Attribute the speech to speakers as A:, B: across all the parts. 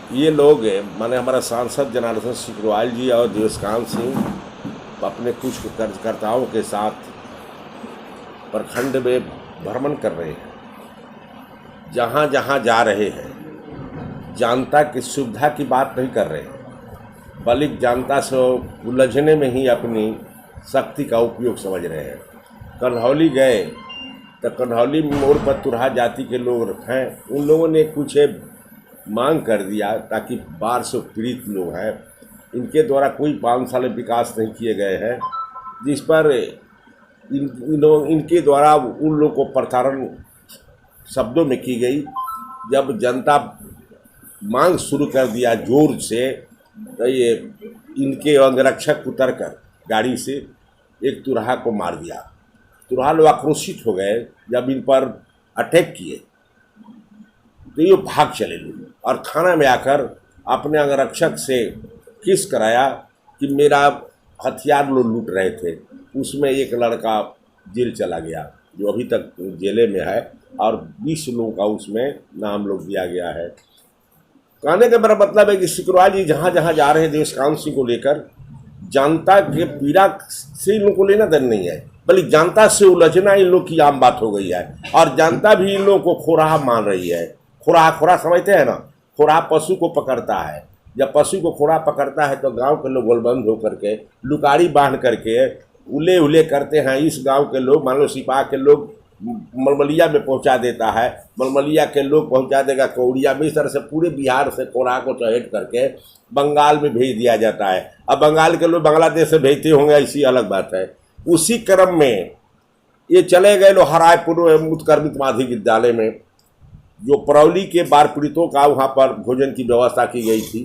A: ये लोग माने हमारा सांसद जनार्दन सिग्रीवाल जी और देवस्कांत सिंह अपने कुछ कार्यकर्ताओं के साथ प्रखंड में भ्रमण कर रहे हैं। जहाँ जहाँ जा रहे हैं जनता की सुविधा की बात नहीं कर रहे हैं, बल्कि जनता से उलझने में ही अपनी शक्ति का उपयोग समझ रहे हैं। कन्हौली गए तो कन्हौली मोड़ पर तुरहा जाति के लोग हैं, उन लोगों ने कुछ मांग कर दिया ताकि बाढ़ से पीड़ित लोग हैं, इनके द्वारा कोई 5 साल विकास नहीं किए गए हैं, जिस पर इनके द्वारा उन लोगों को प्रताड़न शब्दों में की गई। जब जनता मांग शुरू कर दिया जोर से, तो ये इनके अंगरक्षक उतर कर गाड़ी से एक तुरहा को मार दिया। तुरहा लोग आक्रोशित हो गए। जब इन पर अटैक किए तो ये भाग चले लोग और थाना में आकर अपने अंगरक्षक से किस कराया कि मेरा हथियार लोग लूट रहे थे। उसमें एक लड़का जेल चला गया जो अभी तक जेले में है और 20 लोगों का उसमें नाम लोग दिया गया है। कहने का मेरा मतलब है कि सिग्रीवाल जी जहाँ जहाँ जा रहे हैं देवस्कांत सिंह को लेकर, जनता के पीड़ा से इन लोगों को लेना देना नहीं है, बल्कि जनता से उलझना इन लोग की आम बात हो गई है। और जनता भी इन लोगों को खोराहा मान रही है। खोराहा समझते हैं ना, खोराहा पशु को पकड़ता है। जब पशु को खोराहा पकड़ता है तो गांव के लोग गोलबंद होकर के लुकारी बांध करके उले उले करते हैं। इस गांव के लोग, मान लो सिपाह के लोग मलमलिया में पहुंचा देता है, मलमलिया के लोग पहुंचा देगा कौड़िया में। इस तरह से पूरे बिहार से कोराहा को चहेट करके बंगाल में भेज दिया जाता है। अब बंगाल के लोग बांग्लादेश से भेजते होंगे, ऐसी अलग बात है। उसी क्रम में ये चले गए लोग हरायपुर उत्क्रमित माध्यमिक विद्यालय में, जो परौली के बाढ़ पीड़ितों का वहाँ पर भोजन की व्यवस्था की गई थी।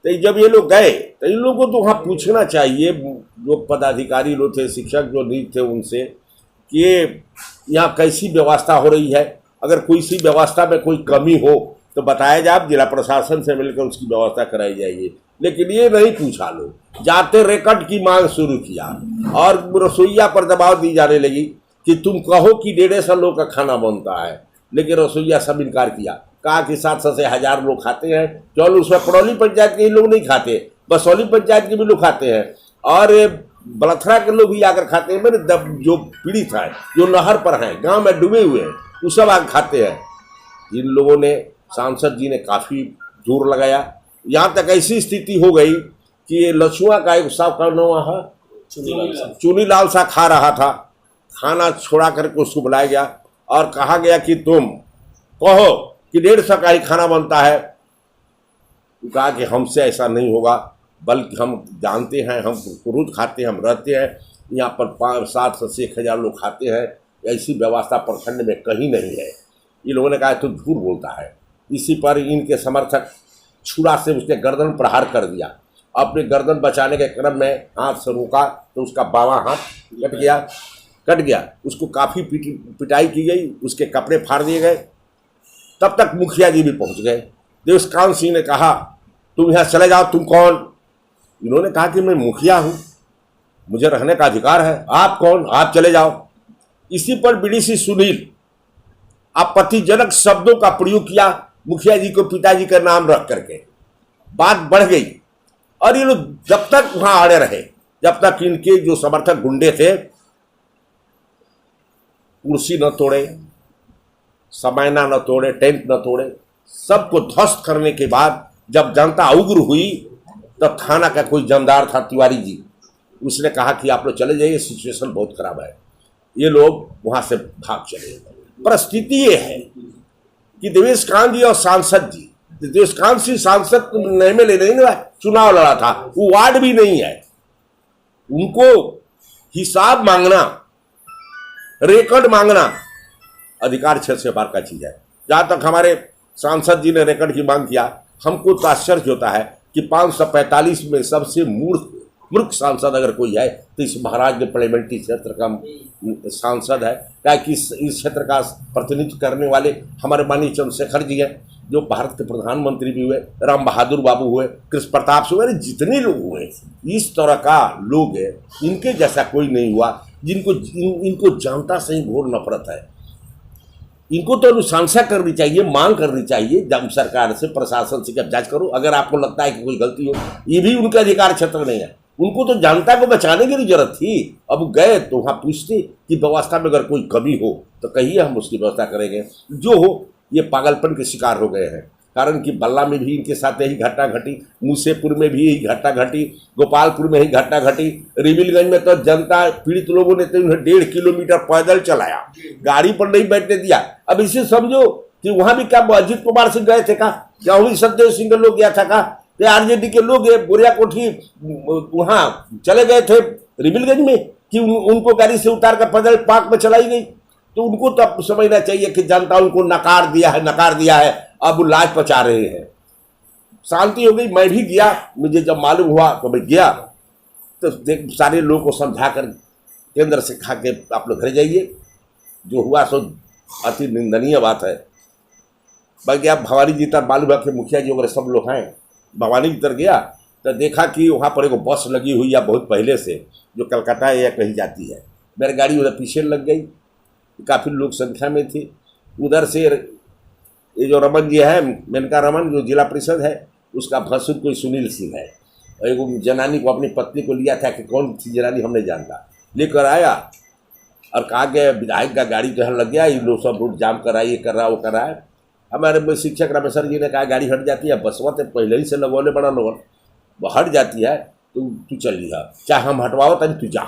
A: तो जब ये लोग गए तो इन लोगों को तो वहाँ पूछना चाहिए, जो पदाधिकारी लोग थे, शिक्षक जो नहीं थे, उनसे कि यहाँ कैसी व्यवस्था हो रही है। अगर कोई सी व्यवस्था में कोई कमी हो तो बताया जाए, जिला प्रशासन से मिलकर उसकी व्यवस्था कराई जाएगी। लेकिन ये नहीं पूछा, लोग जाते रेकट की मांग शुरू किया और रसोईया पर दबाव दी जाने लगी कि तुम कहो कि 150 लोग का खाना बनता है। लेकिन रसोईया सब इनकार किया, कहा कि 700 से 1000 लोग खाते हैं। चलो उसमें परौली पंचायत के लोग नहीं खाते, बसौली पंचायत के भी लोग खाते हैं और बलथरा के लोग भी आकर खाते हैं। मेरे जो पीड़ित है, जो नहर पर हैं, गांव में डूबे हुए हैं, वो सब आकर खाते हैं। इन लोगों ने, सांसद जी ने काफ़ी जोर लगाया। यहाँ तक ऐसी स्थिति हो गई कि ये लछुआ का एक साफ करना है, चुनीलाल सा खा रहा था। खाना छोड़ा करके उसको बुलाया गया और कहा गया कि तुम कहो कि 150 का ही खाना बनता है। कहा कि हमसे ऐसा नहीं होगा, बल्कि हम जानते हैं, हम रोज खाते हैं, हम रहते हैं यहाँ पर 500 से 1000 लोग खाते हैं। ऐसी व्यवस्था प्रखंड में कहीं नहीं है। ये लोगों ने कहा तो झूठ बोलता है। इसी पर इनके समर्थक छुरा से उसके गर्दन प्रहार कर दिया। अपने गर्दन बचाने के क्रम में हाथ से रोका तो उसका बावां हाथ कट गया। उसको काफ़ी पिटाई की गई, उसके कपड़े फाड़ दिए गए। तब तक मुखिया जी भी पहुंच गए। देवस्कांत सिंह ने कहा तुम यहाँ चले जाओ, तुम कौन? इन्होंने कहा कि मैं मुखिया हूँ, मुझे रहने का अधिकार है। आप कौन? आप चले जाओ। इसी पर बीडीसी सुनील आपत्तिजनक शब्दों का प्रयोग किया, मुखिया जी को पिताजी का नाम रख करके। बात बढ़ गई और ये लोग जब तक वहां अड़े रहे, जब तक इनके जो समर्थक गुंडे थे कुर्सी न तोड़े, समयना न तोड़े, टेंट न तोड़े, सबको ध्वस्त करने के बाद जब जनता उग्र हुई तब थाना का कोई जमदार था, तिवारी जी, उसने कहा कि आप लोग चले जाइए, सिचुएशन बहुत खराब है। ये लोग वहां से भाग चले। परिस्थिति ये है कि देवस्कांत जी और सांसद जी, देवस्कांत सिंह सांसद नए में नहीं ना चुनाव लड़ा था, वो वार्ड भी नहीं है। उनको हिसाब मांगना, रिकॉर्ड मांगना अधिकार क्षेत्र से बाहर का चीज है। जहां तक हमारे सांसद जी ने रिकॉर्ड की मांग किया, हमको तो आश्चर्य होता है कि 545 में सबसे मूर्ख सांसद अगर कोई है तो इस महाराज के पार्लियामेंट्री क्षेत्र का सांसद है। क्या कि इस क्षेत्र का प्रतिनिधित्व करने वाले हमारे माननीय चंद्रशेखर जी हैं, जो भारत के प्रधानमंत्री भी हुए, राम बहादुर बाबू हुए, कृष्ण प्रताप से हुए, जितने लोग हुए, इस तरह का लोग है, इनके जैसा कोई नहीं हुआ जिनको इनको जनता से ही घोर नफरत है। इनको तो अनुशंसा करनी चाहिए, मांग करनी चाहिए जब सरकार से, प्रशासन से, जब जांच करो। अगर आपको लगता है कि कोई गलती हो, ये भी उनके अधिकार क्षेत्र नहीं है। उनको तो जनता को बचाने की जरूरत थी। अब गए तो वहाँ पूछते कि व्यवस्था में अगर कोई कमी हो तो कहिए, हम उसकी व्यवस्था करेंगे। जो हो, ये पागलपन के शिकार हो गए हैं। कारण कि बल्ला में भी इनके साथ यही घटना घटी, मूसेपुर में भी यही घटना घटी, गोपालपुर में यही घटना घटी, रिविलगंज में तो जनता, पीड़ित लोगों ने तो उन्हें 1.5 किलोमीटर पैदल चलाया, गाड़ी पर नहीं बैठने दिया। अब इसे समझो कि वहां भी क्या अजीत कुमार सिंह गए थे का, क्या वही सत्यदेव सिंह के लोग गया था का, आरजेडी के लोग बोरिया कोठी वहां चले गए थे रिविलगंज में कि उनको गाड़ी से उतार कर पैदल पार्क में चलाई गई। तो उनको तो अब समझना चाहिए कि जनता उनको नकार दिया है, अब वो लाज पचा रहे हैं। शांति हो गई। मैं भी गया, मुझे जब मालूम हुआ तो मैं गया, तो सारे लोगों को समझा कर केंद्र से खा के आप लोग घर जाइए। जो हुआ सो अति निंदनीय बात है। बाकी आप भवानी जी तक मालूम है कि मुखिया जी वगैरह सब लोग हैं, भवानी जी तक गया तो देखा कि वहाँ पर एक बस लगी हुई है बहुत पहले से, जो कलकत्ता या कहीं जाती है। मेरी गाड़ी उधर पीछे लग गई, काफ़ी लोग संख्या में थी। उधर से ये जो रमन जी है, मेनका रमन, जो जिला परिषद है, उसका भसुर कोई सुनील सिंह है, एक जनानी को, अपनी पत्नी को लिया था कि कौन थी जनानी हम नहीं जानता, लेकर आया और कहा कि विधायक का गाड़ी जो है लग गया, ये लोग सब रूट जाम करा, ये कर रहा, वो कर रहा है। हमारे शिक्षक रामेश्वर जी ने कहा गाड़ी हट जाती है, बसवा तो पहले ही से लगवाने बड़ा लोगों, वो हट जाती है तो तू चल लिया, चाहे हम हटवाओ तभी तू जा।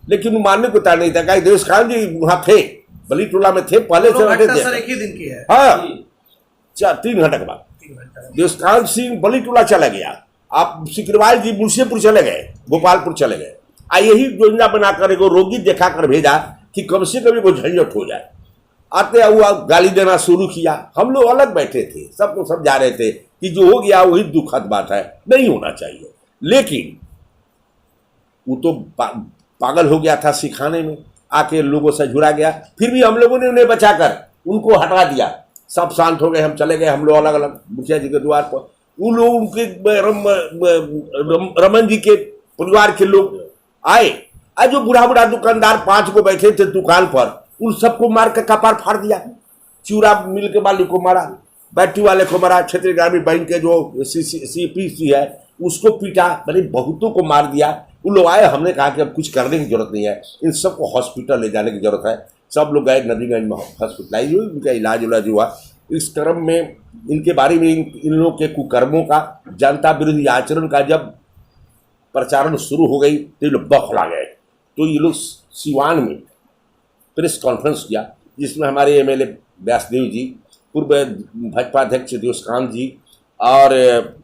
A: लेकिन वो मानने को तैयार नहीं था। कहा देश खान जी वहाँ थे, बली टोला में थे, पहले से हटे थे।
B: सर एक ही दिन की है।
A: हाँ, 3 घंटे के बाद देशकांत सिंह बली टोला चला गया, आप सिकरवाल जी मूसेपुर चले गए, गोपालपुर चले गए। यही योजना बनाकर एगो रोगी देखा कर भेजा कि कम से कम वो झंझट हो जाए। आते हुआ गाली देना शुरू किया। हम लोग अलग बैठे थे, सबको समझा रहे थे कि जो हो गया वही दुखद बात है, नहीं होना चाहिए। लेकिन वो तो पागल हो गया था सिखाने में, आके लोगों से जुड़ा गया। फिर भी हम लोगों ने उन्हें बचाकर उनको हटा दिया, सब शांत हो गए, हम चले गए। हम लोग अलग अलग मुखिया जी के द्वार पर, उन लोग उनके रमन जी के परिवार के लोग आए। आज जो बुढ़ा बुढ़ा दुकानदार 5 को बैठे थे दुकान पर, उन सबको मार कर कपार फाड़ दिया। चूरा मिल के मालिक को मारा, बैटरी वाले को मारा, क्षेत्रीय ग्रामीण बैंक के जो CPC है उसको पीटा, मैंने बहुतों को मार दिया। उन लोग आए, हमने कहा कि अब कुछ करने की जरूरत नहीं है, इन सबको हॉस्पिटल ले जाने की जरूरत है। सब लोग गए, नबीगंज में हॉस्पिटलाइज हुए, उनका इलाज उलाज हुआ। इस क्रम में इनके बारे में इन लोगों के कुकर्मों का, जनता विरोधी आचरण का जब प्रचारण शुरू हो गई तो ये लोग बौखला गए। तो ये लोग सिवान में प्रेस कॉन्फ्रेंस किया, जिसमें हमारे MLA व्यासदेव जी, पूर्व भाजपा अध्यक्ष देशकांत जी और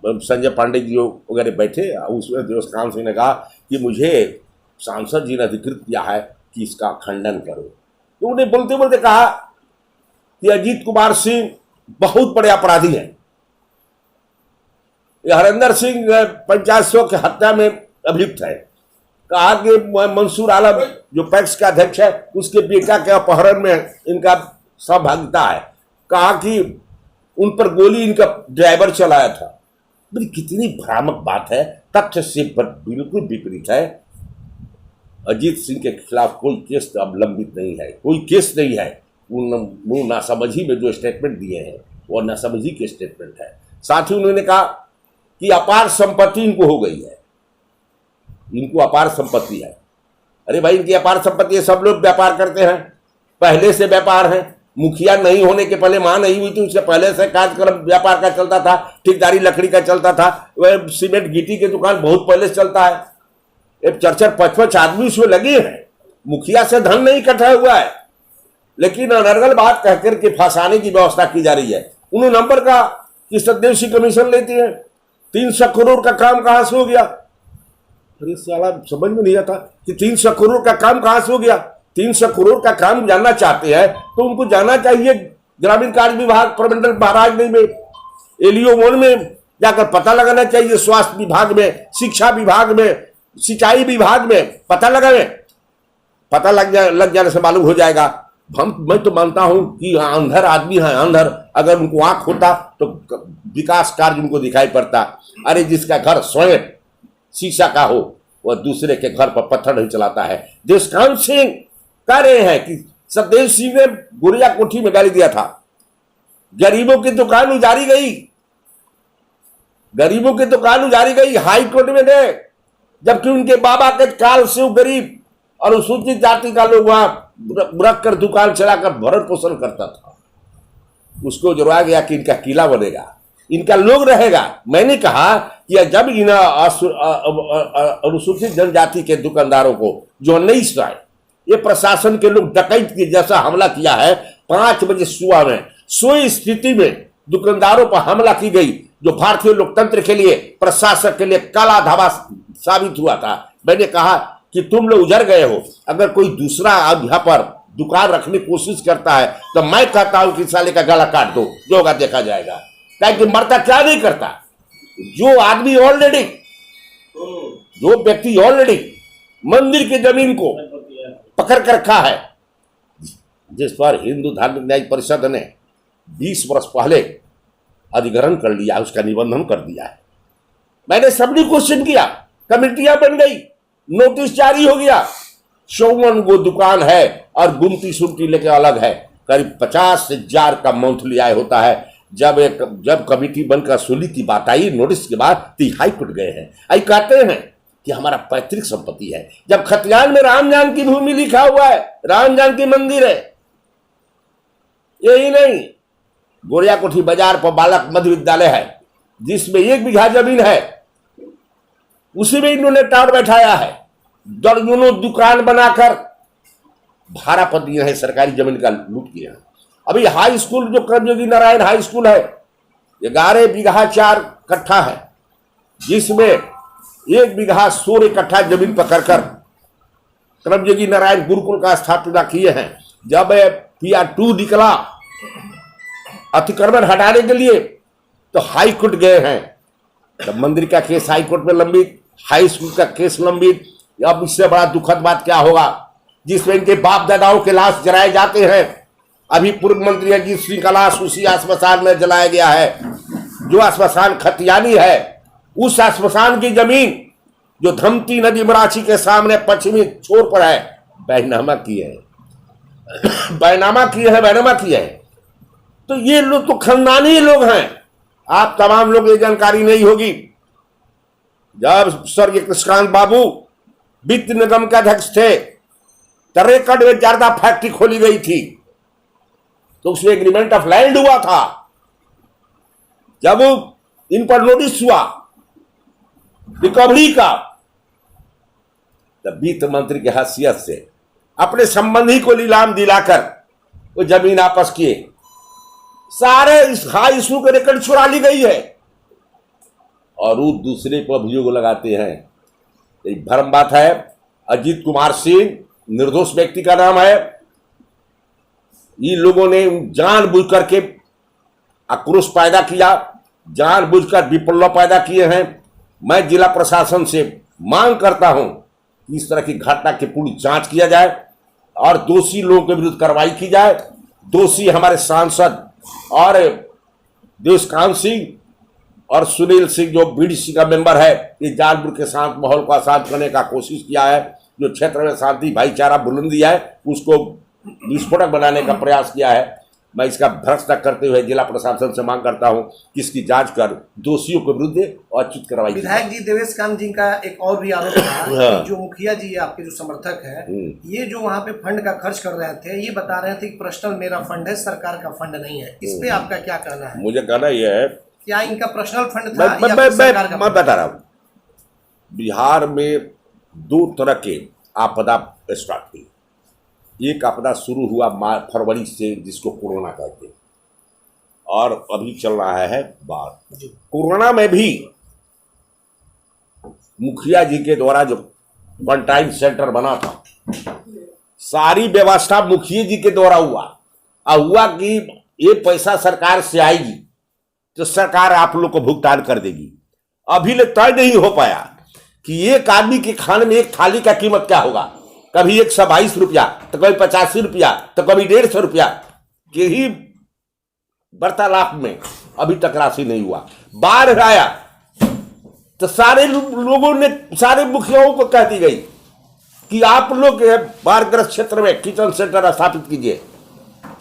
A: संजय पांडे जी वगैरह बैठे। उसमें देशकांत सिंह ने कहा कि मुझे सांसद जी ने अधिकृत किया है कि इसका खंडन करो। तो उन्हें बोलते बोलते कहा कि अजीत कुमार सिंह बहुत बड़े अपराधी हैं। हरिंदर सिंह पंचायत सौ की हत्या में अभियुक्त है। कहा कि मंसूर आलम जो पैक्स का अध्यक्ष है, उसके बेटा के अपहरण में इनका सहभागिता है। कहा कि उन पर गोली इनका ड्राइवर चलाया था। कितनी भ्रामक बात है, तथ्य से बिल्कुल विपरीत है। अजीत सिंह के खिलाफ कोई केस अब लंबित नहीं है, कोई केस नहीं है। वो नासमझी में जो स्टेटमेंट दिए हैं वो नासमझी के स्टेटमेंट है। साथ ही उन्होंने कहा कि अपार संपत्ति इनको हो गई है, इनको अपार संपत्ति है। अरे भाई, इनकी अपार संपत्ति है, सब लोग व्यापार करते हैं, पहले से व्यापार है। मुखिया नहीं होने के पहले, मां नहीं हुई थी उससे पहले से कार्यक्रम व्यापार का चलता था, ठेकेदारी लकड़ी का चलता था, वह सीमेंट गिट्टी की दुकान बहुत पहले से चलता है। 4-5 आदमी उसमें लगे हैं, मुखिया से धन नहीं इकट्ठा हुआ है। लेकिन अनर्गल बात कहकर के फंसाने की व्यवस्था की जा रही है। उन्होंने नंबर का कि सत्यदेव सिंह कमीशन लेती है, 300 करोड़ का काम कहां से हो गया। अरे साला, समझ में नहीं आता कि 300 करोड़ का काम कहां से हो गया। 300 करोड़ का काम जानना चाहते हैं तो उनको जाना चाहिए ग्रामीण कार्य विभाग प्रमंडल महाराजगंज में, एलियो में जाकर पता लगाना चाहिए, स्वास्थ्य विभाग में, शिक्षा विभाग में, सिंचाई विभाग में पता लग जाने से मालूम हो जाएगा। मैं तो मानता हूं कि अंधर आदमी है, अंधर, अगर उनको आंख होता तो विकास कार्य उनको दिखाई पड़ता। अरे जिसका घर स्वयं शीशा का हो वह दूसरे के घर पर पत्थर नहीं चलाता है। देशकांत सिंह कह रहे हैं कि सतदेव सिंह ने गुड़िया कोठी में गाली दिया था, गरीबों की दुकान उजारी गई, गरीबों की दुकान उजारी गई हाई कोर्ट में गए, जबकि उनके बाबा के काल से वो गरीब और अनुसूचित जाति का लोग वहां रख कर दुकान चलाकर भरण पोषण करता था। उसको जुड़वा गया कि इनका किला बनेगा, इनका लोग रहेगा। मैंने कहा कि जब इन अनुसूचित जनजाति के दुकानदारों को जो 19 राय ये प्रशासन के लोग डकैत के जैसा हमला किया है, 5 बजे सुबह में सोई स्थिति में दुकानदारों पर हमला की गई, जो भारतीय लोकतंत्र के लिए, प्रशासन के लिए काला धावा साबित हुआ था। मैंने कहा कि तुम लोग उजर गए हो, अगर कोई दूसरा यहाँ पर दुकान रखने की कोशिश करता है तो मैं कहता हूं कि साले का गला काट दो, जो होगा देखा जाएगा। ताकि मरता क्या नहीं करता, जो आदमी ऑलरेडी, जो व्यक्ति ऑलरेडी मंदिर की जमीन को पकड़ कर रखा है, जिस पर हिंदू धार्मिक न्याय परिषद ने 20 वर्ष पहले अधिग्रहण कर लिया, उसका निबंधन कर दिया है। मैंने सबने क्वेश्चन किया, कमेटियां बन गई, नोटिस जारी हो गया। 54 गो दुकान है और गुमती सुमती लेके अलग है। करीब 50,000 का मंथली आय होता है। जब कमेटी बनकर सुनी की बात आई नोटिस के बाद, तो हाई कोर्ट गए हैं। आई कहते हैं कि हमारा पैतृक संपत्ति है, जब खतियान में राम जानकी भूमि लिखा हुआ है, राम जानकी मंदिर है। यही नहीं, गोरिया कोठी बाजार पर बालक मध्य विद्यालय है, जिसमें 1 बीघा जमीन है, उसी में इन्होंने टावर बैठाया है। दर्जनों दुकान बनाकर भाड़ा पर दिए हैं, सरकारी जमीन का लूट किया। अभी हाई स्कूल जो कर्मयोगी नारायण हाई स्कूल है, 11 बीघा 4 कट्ठा है, जिसमें 1 बीघा 16 कट्ठा जमीन पकड़ कर कर्मयोगी नारायण गुरुकुल का स्थापना किए हैं। जब PR2 निकला अतिक्रमण हटाने के लिए, तो हाई कोर्ट गए हैं। तब मंदिर का केस हाई कोर्ट में लंबित, हाई स्कूल का केस लंबित। अब इससे बड़ा दुखद बात क्या होगा, जिसमें इनके बाप दादाओं के लाश जलाए जाते हैं। अभी पूर्व मंत्री अजीत सिंह का लाश उसी आश्मशान में जलाया गया है, जो आश्मशान खतियानी है। उस आश्मशान की जमीन जो धमती नदी मराठी के सामने पश्चिमी छोर पर है, बैनामा किए हैं, बैनामा किए हैं। तो ये लोग तो खानदानी लोग हैं। आप तमाम लोग ये जानकारी नहीं होगी। जब स्वर्गीय कृष्णकांत बाबू वित्त निगम के अध्यक्ष थे, तरेकड़ में ज्यादा फैक्ट्री खोली गई थी, तो उसमें एग्रीमेंट ऑफ लैंड हुआ था। जब इन पर नोटिस हुआ रिकवरी का, तब वित्त मंत्री की हैसियत से अपने संबंधी को नीलाम दिलाकर वो जमीन वापस किए। सारे इस हाई स्कूल के रिकॉर्ड छुड़ा ली गई है, और वो दूसरे को अभियोग लगाते हैं। एक भ्रम बात है। अजीत कुमार सिंह निर्दोष व्यक्ति का नाम है। ये लोगों ने जानबूझ करके आक्रोश पैदा किया, जानबूझकर विप्लव पैदा किए हैं। मैं जिला प्रशासन से मांग करता हूं कि इस तरह की घटना की पूरी जांच किया जाए और दोषी लोगों के विरुद्ध कार्रवाई की जाए। दोषी हमारे सांसद और देशकांत सिंह और सुनील सिंह जो BDC का मेंबर है, ये जानबूझ के साथ माहौल को अशांत करने का कोशिश किया है। जो क्षेत्र में शांति भाईचारा बुलंदी है, उसको विस्फोटक बनाने का प्रयास किया है। मैं इसका भ्रष्ट करते हुए जिला प्रशासन से मांग करता हूं कि इसकी जांच कर दोषियों के विरुद्ध उचित कार्रवाई।
B: विधायक जी देवेश कांत जी का एक और भी आरोप था कि जो मुखिया जी आपके जो समर्थक है, ये जो वहाँ पे फंड का खर्च कर रहे थे, ये बता रहे थे कि पर्सनल मेरा फंड है, सरकार का फंड नहीं है। इस पे आपका क्या कहना है?
A: मुझे कहना यह है,
B: क्या इनका पर्सनल फंड था?
A: मैं बता रहा हूँ, बिहार में 2 तरह के आपदा स्टार्ट हुई। एक आपदा शुरू हुआ फरवरी से, जिसको कोरोना कहते हैं, और अभी चल रहा है बाढ़। कोरोना में भी मुखिया जी के द्वारा जो क्वारंटाइन सेंटर बना था, सारी व्यवस्था मुखिया जी के द्वारा हुआ कि ये पैसा सरकार से आएगी तो सरकार आप लोग को भुगतान कर देगी। अभी ले तय नहीं हो पाया कि एक आदमी के खाने में एक थाली का कीमत क्या होगा। कभी 122 रुपया, तो कभी 85 रुपया, तो कभी 150 रुपया के ही वार्तालाप में अभी तक राशि नहीं हुआ। बाढ़ आया तो सारे लोगों ने, सारे मुखियाओं को कह दी गई कि आप लोग बाढ़ग्रस्त क्षेत्र में किचन सेंटर स्थापित कीजिए,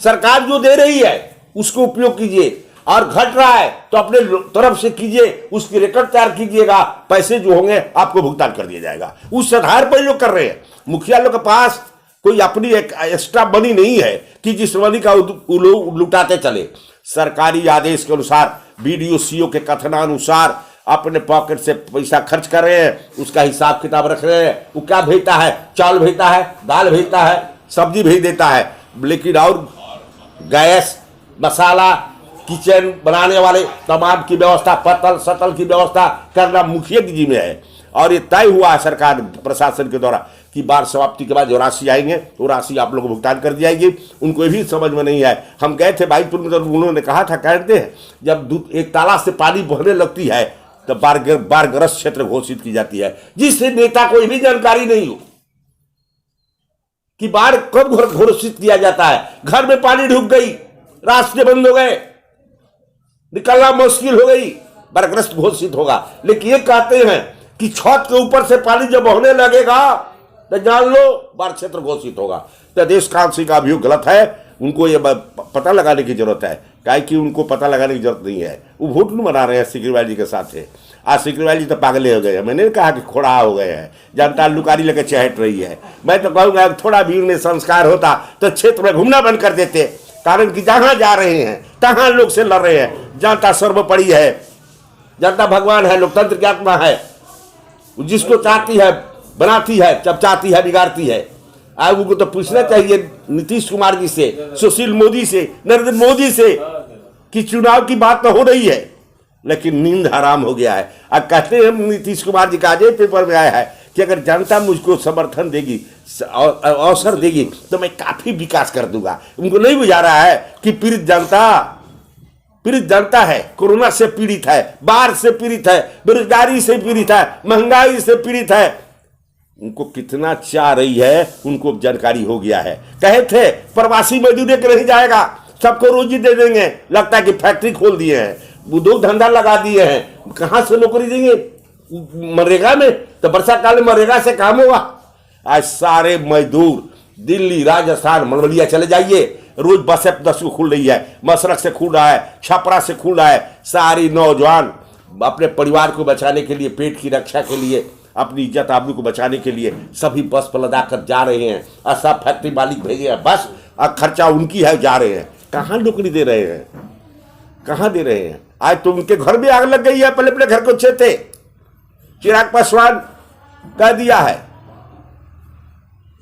A: सरकार जो दे रही है उसको उपयोग कीजिए, और घट रहा है तो अपने तरफ से कीजिए, उसकी रिकॉर्ड तैयार कीजिएगा, पैसे जो होंगे आपको भुगतान कर दिया जाएगा। उस आधार पर लोग कर रहे हैं। मुखिया लोग के पास कोई अपनी एक एक्स्ट्रा मनी नहीं है कि जिस मनी का लुटाते चले। सरकारी आदेश के अनुसार बीडीओ सीओ के कथनानुसार अपने पॉकेट से पैसा खर्च कर रहे हैं, उसका हिसाब किताब रख रहे हैं। वो क्या भेजता है? चावल भेजता है, दाल भेजता है, सब्जी भेज देता है, लेकिन और गैस, मसाला, किचन बनाने वाले तमाम की व्यवस्था, पतल सतल की व्यवस्था करना मुखिया की जिम्मे है। और ये तय हुआ है सरकार प्रशासन के द्वारा कि बाढ़ समाप्ति के बाद जो राशि आएंगे वो राशि आप लोगों को भुगतान कर दी जाएगी। उनको ये भी समझ में नहीं है। हम गए थे भाईपुर में, तो उन्होंने कहा था, कहते हैं जब एक तालाब से पानी बहने लगती है तो बाढ़ग्रस्त क्षेत्र घोषित की जाती है, जिससे नेता को भी जानकारी नहीं हो कि बाढ़ कब घोषित किया जाता है। घर में पानी ढुक गई, रास्ते बंद हो गए, निकलना मुश्किल हो गई, बाढ़ग्रस्त घोषित होगा। लेकिन ये कहते हैं कि छत के ऊपर से पानी जब बहने लगेगा तो जान लो बाढ़ क्षेत्र घोषित होगा। तो देश कांग्रेस का अभियोग गलत है। उनको ये पता लगाने की जरूरत है, काहे कि उनको पता लगाने की जरूरत नहीं है। वो वोट नहीं बना रहे हैं सिकरीवाल जी के साथ है। आज सिकरीवाल जी तो पागले हो गए हैं। मैंने कहा कि खोड़ा हो गए हैं, जनता लुकारी लेकर चहट रही है। मैं तो कहूँगा थोड़ा भी उन्हें संस्कार होता तो क्षेत्र में घूमना बंद कर देते, कारण कि जहाँ जा रहे हैं तहाँ लोग से लड़ रहे हैं। जनता सर्वोपरि है, जनता भगवान है, लोकतंत्र की आत्मा है। जिसको चाहती है बनाती है, जब चाहती है बिगाड़ती है। आज उनको तो पूछना चाहिए नीतीश कुमार जी से, सुशील मोदी से, नरेंद्र मोदी से कि चुनाव की बात तो हो रही है लेकिन नींद हराम हो गया है। अब कहते हैं नीतीश कुमार जी का आज पेपर में आया है कि अगर जनता मुझको समर्थन देगी, अवसर देगी तो मैं काफी विकास कर दूंगा। उनको नहीं बुझा रहा है कि पीड़ित जनता है, कोरोना से पीड़ित है, बाढ़ से पीड़ित है, बेरोजगारी से पीड़ित है, महंगाई से पीड़ित है। उनको कितना चाह रही है उनको जानकारी हो गया है। कहे थे प्रवासी मजदूर के नहीं जाएगा, सबको रोजी दे देंगे, लगता है कि फैक्ट्री खोल दिए हैं, उद्योग धंधा लगा दिए हैं। कहां से नौकरी देंगे? मनरेगा में? तो वर्षा काल में मनरेगा से काम होगा। आज सारे मजदूर दिल्ली, राजस्थान, मंडलिया चले जाइए, रोज बस 10 को खुल रही है, मसरक से खुल रहा है, छपरा से खुल रहा है। सारी नौजवान अपने परिवार को बचाने के लिए, पेट की रक्षा के लिए, अपनी इज्जत आबरू को बचाने के लिए सभी बस पर लदा कर जा रहे हैं। और सब फैक्ट्री मालिक भेजे हैं, बस खर्चा उनकी है, जा रहे हैं। कहाँ नौकरी दे रहे हैं? कहाँ दे रहे हैं? आज तो उनके घर भी आग लग गई है, पहले अपने घर को छेते। चिराग पासवान कह दिया है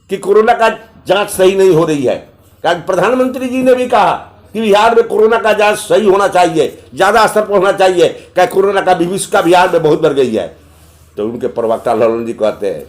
A: कि कोरोना का जांच सही नहीं हो रही है। प्रधानमंत्री जी ने भी कहा कि बिहार में कोरोना का जांच सही होना चाहिए, ज्यादा स्तर पर होना चाहिए। क्या कोरोना का विभीषिका बिहार में बहुत बढ़ गई है। तो उनके प्रवक्ता ललन जी कहते हैं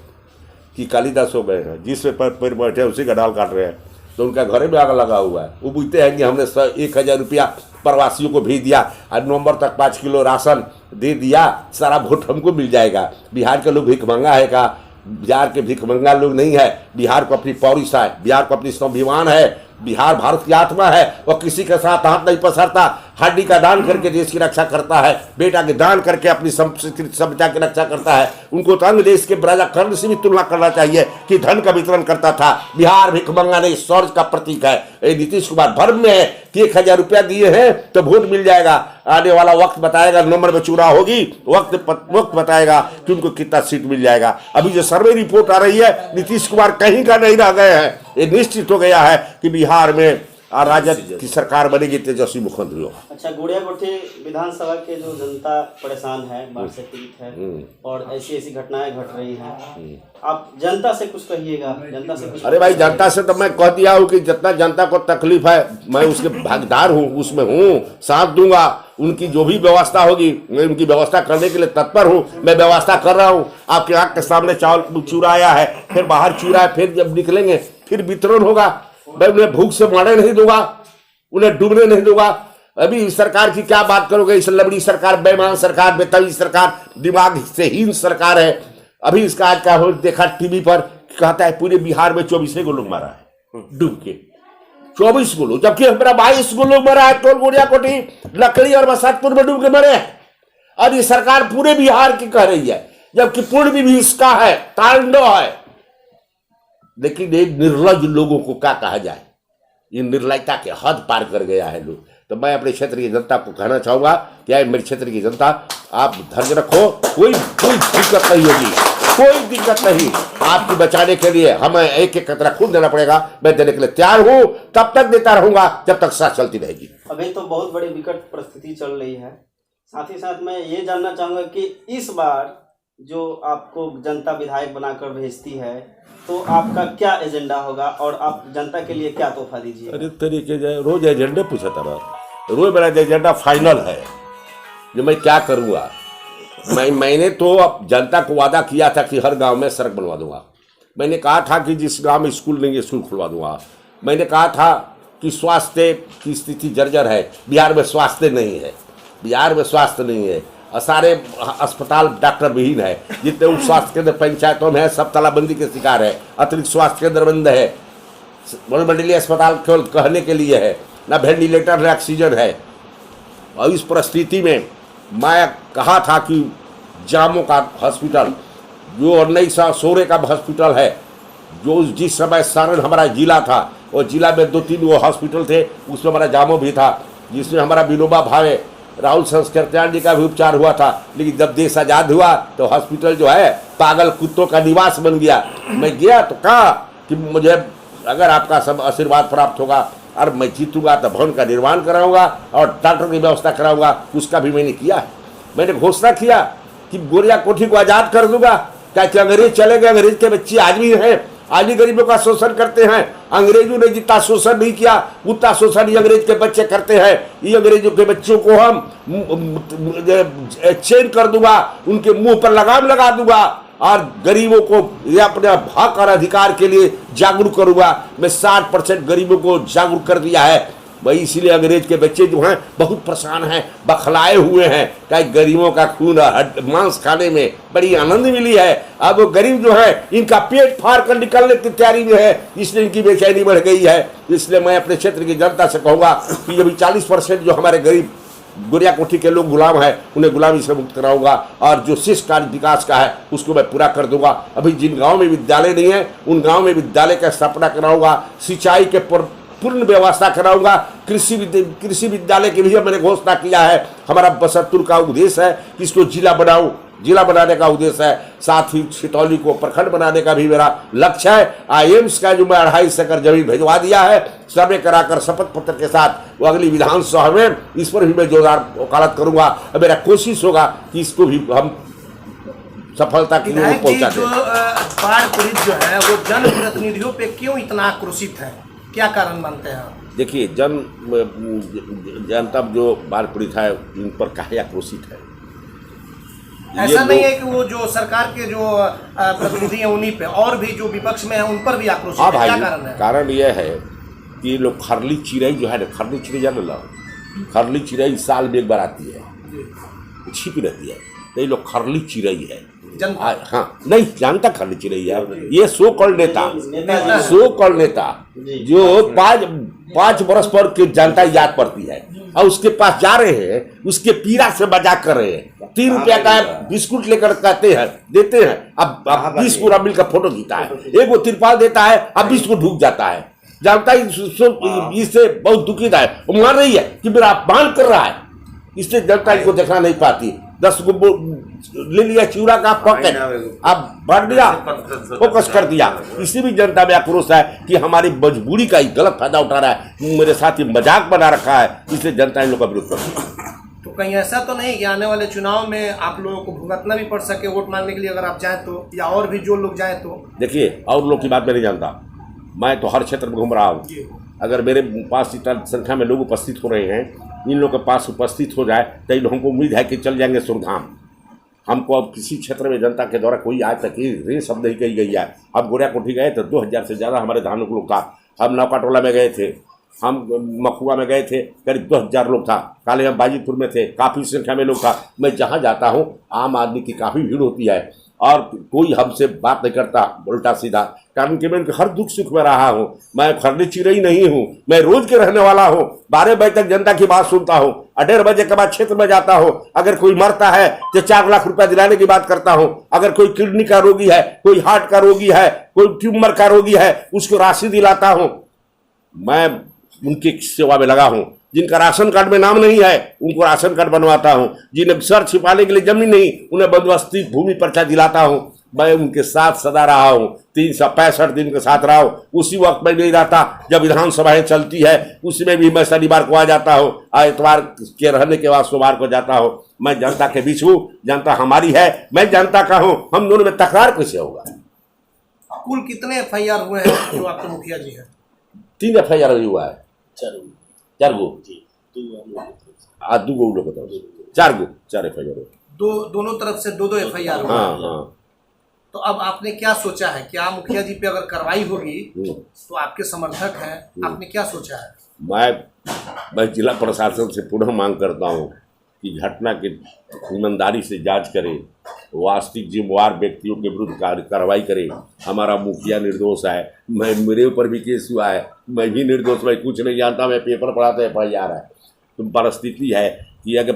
A: कि कालिदास हो गए हैं, जिस पर बैठे उसी का डाल काट रहे हैं। तो उनका घरे में आग लगा हुआ है। वो पूछते हैं कि हमने 1000 रुपया प्रवासियों को भेज दिया और नवंबर तक 5 किलो राशन दे दिया, सारा वोट हमको मिल जाएगा। बिहार के लोग भिख मंगा है का? बिहार के भिख मंगा लोग नहीं है। बिहार को अपनी पौरिश है, बिहार को अपनी स्वाभिमान है, बिहार भारत की आत्मा है। और किसी के साथ हाथ नहीं पसरता, हड्डी का दान करके देश की रक्षा करता है, बेटा के दान करके अपनी संस्कृति सभ्यता की रक्षा करता है। उनको तो अन्य देश के राजा कर्ण से भी तुलना करना चाहिए कि धन का वितरण करता था। बिहार भिखमंगा नहीं, शौर्य का प्रतीक है। नीतीश कुमार भ्रम में है कि 1000 रुपया दिए हैं तो वोट मिल जाएगा। आने वाला वक्त बताएगा, नंबर में चुनाव होगी, वक्त बताएगा कि उनको कितना सीट मिल जाएगा। अभी जो सर्वे रिपोर्ट आ रही है, नीतीश कुमार कहीं का नहीं रह गए हैं। ये निश्चित हो गया है कि बिहार में राजद की सरकार बनेगी, तेजस्वी मुख्यमंत्री होगा।
C: अच्छा, गुड़ियाकोठी विधानसभा के जो जनता परेशान है, बाढ़ से पीड़ित है और ऐसी घटनाएं घट रही हैं, आप जनता से कुछ कहिएगा। जनता से कुछ?
A: अरे भाई, जनता से तो मैं कह दिया हूँ कि जितना जनता को तकलीफ है मैं उसके भागीदार हूँ, उसमें हूँ, साथ दूंगा। उनकी जो भी व्यवस्था होगी मैं उनकी व्यवस्था करने के लिए तत्पर हूँ। मैं व्यवस्था कर रहा हूँ। आपके आँख के सामने चावल चुराया है, फिर बाहर चुरा है, फिर जब निकलेंगे फिर वितरण होगा। मैं उन्हें भूख से मारने नहीं दूंगा, उन्हें डूबने नहीं दूंगा। अभी सरकार की क्या बात करोगे? इस लबड़ी सरकार, बेईमान सरकार, बेतवी सरकार, दिमाग से हीन सरकार है। अभी इसका आज का देखा टीवी पर, कहता है पूरे बिहार में 24 को लोग मारा है डूब के, 24 को लोग, जबकि हमारा 22 को लोग मरा है। टोल गुड़ियाकोठी, लकड़ी और बसंतपुर में डूब के मरे हैं। और ये सरकार पूरे बिहार की कह रही है, जबकि पूर्ण भी इसका है, तांडव है। लेकिन एक निर्लज लोगों को क्या कहा जाए, ये निर्लजता के हद पार कर गया है लोग। तो मैं अपने क्षेत्र की जनता को कहना चाहूँगा कि आए मेरे क्षेत्र की जनता, आप धैर्य रखो, कोई दिक्कत नहीं होगी, कोई दिक्कत नहीं। आपकी बचाने के लिए हमें एक एक कतरा खून देना पड़ेगा, मैं देने के लिए तैयार हूँ, तब तक देता रहूंगा जब तक सांस चलती रहेगी।
C: अभी तो बहुत बड़ी विकट परिस्थिति चल रही है, साथ ही साथ मैं ये जानना चाहूँगा कि इस बार जो आपको जनता विधायक बनाकर भेजती है तो आपका क्या एजेंडा होगा और आप जनता के लिए क्या तोहफा दीजिए?
A: अरे तरीके से रोज एजेंडे पूछा था, रोज मेरा एजेंडा फाइनल है जो मैं क्या करूँगा। मैंने तो अब जनता को वादा किया था कि हर गांव में सड़क बनवा दूंगा। मैंने कहा था कि जिस गांव में स्कूल नहीं है स्कूल खुलवा दूंगा। मैंने कहा था कि स्वास्थ्य की स्थिति जर्जर है, बिहार में स्वास्थ्य नहीं है, बिहार में स्वास्थ्य नहीं है, सारे अस्पताल डॉक्टर विहीन है, जितने उप स्वास्थ्य केंद्र पंचायतों में है सब तालाबंदी के शिकार है, अतिरिक्त स्वास्थ्य केंद्र बंद है, मनोमंडलीय अस्पताल केवल कहने के लिए है, ना वेंटिलेटर ना ऑक्सीजन है। और इस परिस्थिति में मैं कहा था कि जामों का हॉस्पिटल जो 1916 का हॉस्पिटल है, जो जिस समय सारण हमारा जिला था, वो जिला में 2-3 वो हॉस्पिटल थे, उसमें हमारा जामो भी था, जिसमें हमारा विनोबा भावे राहुल संस्कृत्यान जी का भी उपचार हुआ था। लेकिन जब देश आज़ाद हुआ तो हॉस्पिटल जो है पागल कुत्तों का निवास बन गया। मैं गया तो कहा कि मुझे अगर आपका सब आशीर्वाद प्राप्त होगा और मैं जीतूंगा तो भवन का निर्माण कराऊंगा और डॉक्टर की व्यवस्था कराऊंगा। उसका भी मैंने किया है। मैंने घोषणा किया कि गोरिया कोठी को आज़ाद कर दूंगा, क्या कि अंग्रेज चले गए, अंग्रेज के बच्चे आज भी हैं, आज भी गरीबों का शोषण करते हैं। अंग्रेजों ने जितना शोषण नहीं किया उतना शोषण ये अंग्रेज के बच्चे करते हैं। ये अंग्रेजों के बच्चों को हम चेन कर दूंगा, उनके मुंह पर लगाम लगा दूंगा और गरीबों को ये अपने हक और अधिकार के लिए जागरूक करूंगा। मैं 60% गरीबों को जागरूक कर दिया है भाई। इसीलिए अंग्रेज के बच्चे जो हैं बहुत परेशान हैं, बखलाए हुए हैं, क्या गरीबों का खून मांस खाने में बड़ी आनंद मिली है। अब गरीब जो है इनका पेट फाड़ कर निकलने की तैयारी में है, इसलिए इनकी बेचैनी बढ़ गई है। इसलिए मैं अपने क्षेत्र की जनता से कहूँगा कि अभी 40% जो हमारे गरीब गोरिया कोठी के लोग गुलाम है, उन्हें गुलामी से मुक्त कराऊंगा और जो शिष्ट कार्य विकास का है उसको मैं पूरा कर दूंगा। अभी जिन गाँव में विद्यालय नहीं है उन गाँव में विद्यालय का स्थापना कराऊंगा, सिंचाई के पूर्ण व्यवस्था कराऊंगा। कृषि विद्यालय की भी मैंने घोषणा किया है। हमारा बसंतपुर का उद्देश्य है कि इसको जिला बनाऊं, जिला बनाने का उद्देश्य है। साथ ही छितौली को प्रखंड बनाने का भी मेरा लक्ष्य है। एम्स का जो मैं 2.5 एकड़ जमीन भिजवा दिया है, सर्वे कराकर शपथ पत्र के साथ वो अगली विधानसभा में इस पर भी मैं जोरदार वकालत करूंगा और मेरा कोशिश होगा कि इसको भी हम सफलता की ओर पहुंचा दें।
B: बाढ़ पीड़ित जो है वो जनप्रतिनिधियों पे क्यों इतना आक्रोशित है, क्या कारण मानते हैं आप?
A: देखिए, जनता जो बाढ़ पीड़ित है इन पर काहे आक्रोशित है?
B: ऐसा नहीं है कि वो जो सरकार के जो प्रतिनिधि हैं उन्हीं पे, और भी जो विपक्ष में है उन पर भी आक्रोशित है, क्या कारण है?
A: कारण यह है कि लोग खरली चिड़ै जो है ना, खरली चिड़ै जान लो, खरली चिड़ै साल में एक बार आती है, छिपी रहती है, तो ये लोग खरली चिड़ै है। हाँ, नहीं जानता खरली चिड़ै है। ये सो कॉल्ड नेता जो 5 बरस पर के जनता याद पड़ती है और उसके पास जा रहे हैं, उसके पीड़ा से मजाक कर रहे हैं। 3 रुपया का बिस्कुट लेकर कहते हैं देते हैं, अब 20 पूरा मिल का फोटो खींचता है, एक वो तिरपाल देता है, अब 20 को ढूक जाता है। जानता इससे बहुत दुखित है, वो मान रही है कि मेरा अपमान कर रहा है, इससे जनता इनको देखना नहीं पाती। 10 गो ले लिया चूड़ा का पॉकेट, अब बढ़ गया, फोकस कर दिया। इसी भी जनता में आक्रोश है कि हमारी मजबूरी का ही गलत फायदा उठा रहा है, मेरे साथ ही मजाक बना रखा है, इसलिए जनता इन लोगों का विरोध कर रही है।
B: तो कहीं ऐसा तो नहीं कि आने वाले चुनाव में आप लोगों को भुगतना भी पड़ सके वोट मांगने के लिए, अगर आप जाएं तो, या और भी जो लोग जाएं तो?
A: देखिए, और लोग की बात मैं नहीं जानता, मैं तो हर क्षेत्र में घूम रहा हूँ। अगर मेरे पास इतना संख्या में लोग उपस्थित हो रहे हैं, इन लोगों के पास उपस्थित हो जाए तो इन लोगों को उम्मीद है कि चल जाएंगे सुरधाम। हमको अब किसी क्षेत्र में जनता के द्वारा कोई आज तक रे शब्द नहीं कही गई है। अब गोरिया कोठी गए तो 2000 से ज़्यादा हमारे धानुक लोग था। हम नौका टोला में गए थे, हम मखुआ में गए थे, करीब 2000 लोग था। काले हम बाजीपुर में थे, काफ़ी संख्या में लोग था। मैं जहाँ जाता हूँ आम आदमी की काफ़ी भीड़ होती है। और कोई हमसे बात नहीं करता उल्टा सीधा। कारण कि मैं उनके हर दुख सुख में रहा हूँ। मैं फर्नी चिड़ई नहीं हूँ, मैं रोज के रहने वाला हूँ। 12 बजे तक जनता की बात सुनता हूँ, 1:30 बजे के बाद क्षेत्र में जाता हूँ। अगर कोई मरता है तो 4 लाख रुपया दिलाने की बात करता हूँ। अगर कोई किडनी का रोगी है, कोई हार्ट का रोगी है, कोई ट्यूमर का रोगी है, उसको राशि दिलाता हूँ। मैं उनकी सेवा में लगा हूँ। जिनका राशन कार्ड में नाम नहीं है उनको राशन कार्ड बनवाता हूँ। जिन्हें सर छिपाने के लिए जमीन नहीं, उन्हें बंदोबस्ती भूमि पर्चा दिलाता हूँ। मैं उनके साथ सदा रहा हूँ, 365 दिन के साथ रहा हूँ। उसी वक्त में नहीं रहता जब विधानसभाएं चलती है, उसमें भी मैं शनिवार को आ जाता हूँ, इतवार के रहने के बाद सोमवार को जाता हूँ। मैं जनता के बीच हूँ, जनता हमारी है, मैं जनता का हूँ। हम दोनों में तकरार कैसे होगा?
B: कुल कितने FIR हुए हैं जो आपके मुखिया जी हैं?
A: 3 FIR हुआ है। 4 गो आज 2 गो लोग बताओ, 4 FIR।
B: दोनों तरफ से 2 FIR हुए।
A: हाँ हाँ।
B: तो अब आपने क्या सोचा है? क्या मुखिया जी पे अगर कार्रवाई होगी तो आपके समर्थक हैं, आपने क्या सोचा है?
A: मैं जिला प्रशासन से पुनः मांग करता हूँ कि घटना की ईमानदारी से जांच करे, वास्तविक जिम्मेवार व्यक्तियों के विरुद्ध कार्रवाई करे। हमारा मुखिया निर्दोष है, मेरे ऊपर भी केस हुआ है, मैं भी निर्दोष, मैं कुछ नहीं जानता, मैं पेपर पढ़ा तो FIR है। तो परिस्थिति है कि अगर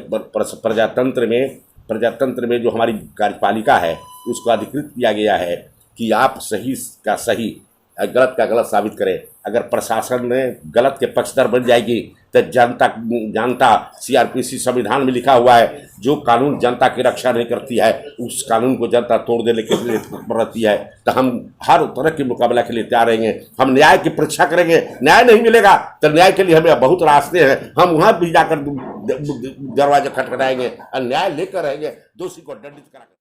A: प्रजातंत्र में जो हमारी कार्यपालिका है उसको अधिकृत किया गया है कि आप सही का सही, गलत का गलत साबित करें। अगर प्रशासन में गलत के पक्षधर बन जाएगी तो जनता CRPC संविधान में लिखा हुआ है, जो कानून जनता की रक्षा नहीं करती है उस कानून को जनता तोड़ देने के लिए रहती है। तो हम हर तरह के मुकाबला के लिए तैयार रहेंगे। हम न्याय की परीक्षा करेंगे। न्याय नहीं मिलेगा तो न्याय के लिए हमें बहुत रास्ते हैं, हम वहाँ भी जाकर दरवाजे खटखटाएंगे और न्याय लेकर रहेंगे, दोषी को दंडित करेंगे।